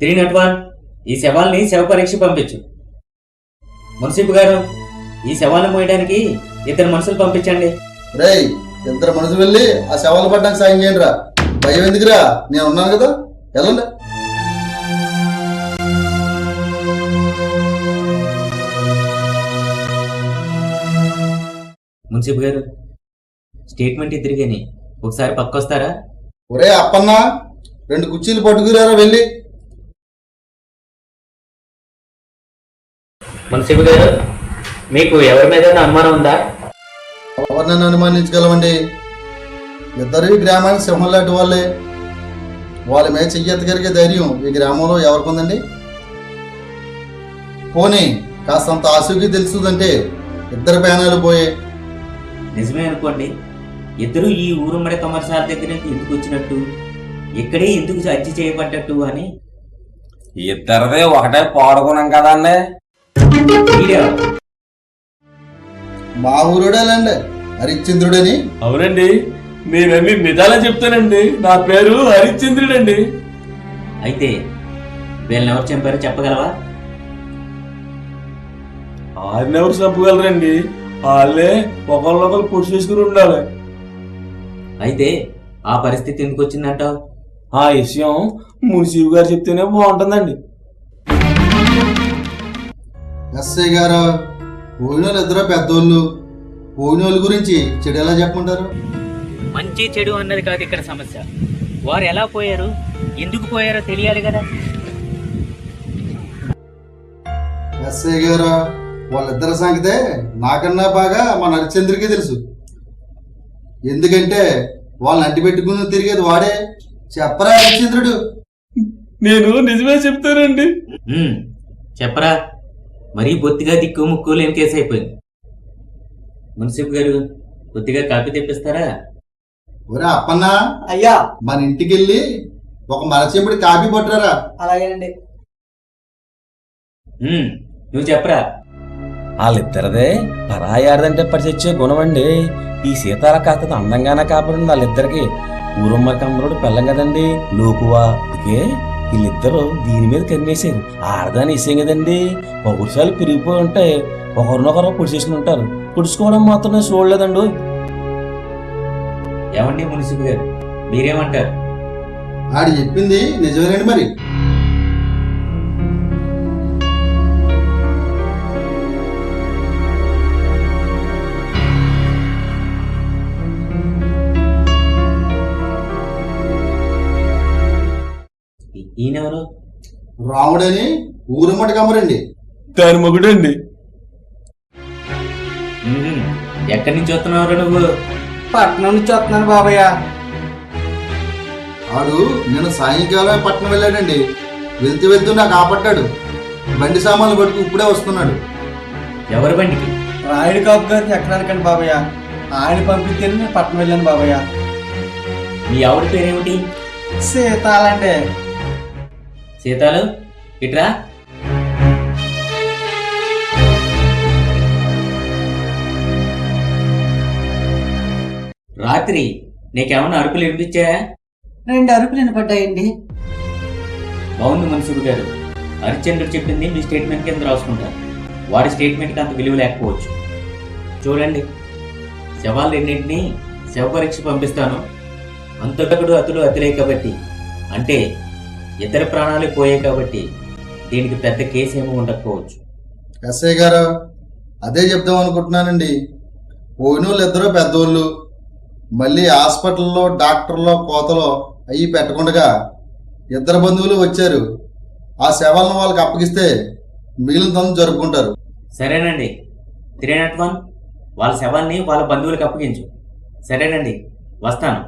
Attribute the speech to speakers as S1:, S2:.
S1: 301 ఈ శవాల్ని శవ పరీక్ష పంపించు. మున్సిపు గారు, ఈ శవాలను మోయడానికి 2 మనుషులు పంపించండి.
S2: రేయ్, 2 మనుషులు వెళ్ళి ఆ శవాలు పడ్డానికి సాయం చేయండి రా. భయం ఎందుకురా, నేను ఉన్నాను కదా, వెళ్ళండి.
S1: మున్సిపు గారు, స్టేట్మెంట్ ఇద్దరిగాని ఒకసారి పక్కొస్తారా?
S2: ఒరే అప్పన్న, 2 కుర్చీలు పట్టుకురారా వెళ్ళి.
S1: మున్సిపు గారు, మీకు ఎవరి మీద అనుమానం ఉందా?
S2: ఎవరినైనా అనుమానించగలమండి. ఇద్దరు ఈ గ్రామానికి సింహం లాంటి వాళ్ళే. వాళ్ళ మీద చెయ్యెత్తగలిగే ధైర్యం ఈ గ్రామంలో ఎవరికి ఉందండి? పోనీ కాస్తంత ఆశకి తెలుసుదంటే 2 పేనాలు పోయే.
S1: నిజమే అనుకోండి, ఇద్దరు ఈ ఊరుమ్మడి కమర్షాల దగ్గరికి ఎందుకు వచ్చినట్టు, ఇక్కడే ఎందుకు హత్య చేయబడ్డట్టు అని.
S3: ఇద్దరిదే ఒకటే పాడుకున్నాం కదా అండి.
S2: మా ఊరుడేలండి, హరిశ్చంద్రుడని.
S4: అవునండి, నేనన్నీ నిజాలే చెప్తానండి. నా పేరు హరిశ్చంద్రుడండి.
S1: అయితే వీళ్ళని ఎవరు చంపారో చెప్పగలవా?
S4: వాళ్ళని ఎవరు చంపగలరండి? వాళ్ళే ఒకళ్ళొకరు పొడి చేసుకుని ఉండాలి.
S1: అయితే ఆ పరిస్థితి ఎందుకు వచ్చిందంటావు?
S4: ఆ విషయం మున్సిపు గారు చెప్తేనే బాగుంటుందండి.
S2: ఎస్ఐ గారు, పోయినోళ్ళు 2 పెద్దోళ్ళు. పోయినోళ్ళ గురించి చెడు ఎలా చెప్పుకుంటారు?
S1: మంచి చెడు అన్నది కాదు ఇక్కడ సమస్య. వారు ఎలా పోయారు, ఎందుకు పోయారో తెలియాలి కదా.
S2: ఎస్ఐ గారు, వాళ్ళిద్దరి సంగతే నాకన్నా బాగా మన హరిశ్చంద్రుడికి తెలుసు. ఎందుకంటే వాళ్ళని అంటి పెట్టుకుని తిరిగేది వాడే. చెప్పరా హరిశ్చంద్రుడు?
S4: నేను నిజమే చెప్తానండి.
S1: చెప్పరా, మరీ బొత్తిగా దిక్కు ముక్కు లేని కేసు అయిపోయింది. మున్సిపు గారు, కొద్దిగా కాపీ తెప్పిస్తారా?
S2: ఒరే అప్పన్న,
S5: అయ్యా,
S2: మన ఇంటికి వెళ్ళి ఒక మరచెంపుడి కాపీ పట్టురారా.
S5: అలాగేనండి.
S1: నువ్వు చెప్పరా.
S3: వాళ్ళిద్దరిదే పరాయాడదంటే పరిచే గుణం అండి. ఈ సీతాల కాస్త అందంగానే కాపాడింది వాళ్ళిద్దరికి. ఊరమ్మరి కమ్మరుడు పెళ్ళం కదండి, లోకువా. అందుకే వీళ్ళిద్దరూ దీని మీద కన్నేసారు. ఆడదాని విషయం కదండి, పౌరుషాలు పెరిగిపోయి ఉంటాయి. ఒకరినొకరు పొడి చేసుకుంటారు. పొడుచుకోవడం మాత్రమే చూడలేదండు.
S1: ఏమండి మున్సిపు గారు, మీరేమంటారు?
S2: ఆడు చెప్పింది నిజమేనండి. మరి
S1: ఈయనెవరు?
S2: రాముడని ఊరమ్మటి కమ్మరండి.
S4: దాని మొగుడండి.
S1: ఎక్కడి నుంచి వస్తున్నావు నువ్వు?
S5: పట్నం నుంచి వస్తున్నాను బాబయ్య.
S2: ఆడు నేను సాయంకాలం పట్టణం వెళ్ళాడండి. వెళ్తూ నాకు ఆపట్టాడు. బండి సామాన్లు పట్టుకు ఇప్పుడే వస్తున్నాడు.
S1: ఎవరి బండికి?
S5: రాయుడు కాపు గారిని ఎక్కడానికండి బాబయ్య. ఆయన పంపిస్తే నేను పట్నం వెళ్ళాను బాబయ్య.
S1: మీ ఆవిడ పేరేమిటి?
S5: సీతాలండి.
S1: సీతాలు, ఇట్రా. రాత్రి నీకేమన్నా అరుపులు వినిపించా?
S5: 2 అరుపులు వినపడ్డాయండి.
S1: బాగుంది మున్సిపు గారు. హరిశ్చంద్రుడు చెప్పింది మీ స్టేట్మెంట్ కింద రాసుకుంటారు. వాడి స్టేట్మెంట్కి అంత విలువ లేకపోవచ్చు. చూడండి, శవాలు రెండింటినీ శవ పరీక్ష పంపిస్తాను. అంతటకుడు అతులు అతులే కాబట్టి, అంటే 2 ప్రాణాలు పోయాయి కాబట్టి దీనికి పెద్ద కేసు ఏమీ ఉండకపోవచ్చు.
S2: ఎస్ఐ గారు, అదే చెప్దాం అనుకుంటున్నానండి. పోయినోళ్ళు 2 పెద్దోళ్ళు. మళ్ళీ హాస్పిటల్లో డాక్టర్లో కోతలో అయ్యి పెట్టకుండా 2 బంధువులు వచ్చారు. ఆ శవాలను వాళ్ళకి అప్పగిస్తే మిగిలిన తను జరుపుకుంటారు.
S1: సరేనండి. 301 వాళ్ళ శవాల్ని వాళ్ళ బంధువులకు అప్పగించు. సరేనండి, వస్తాను.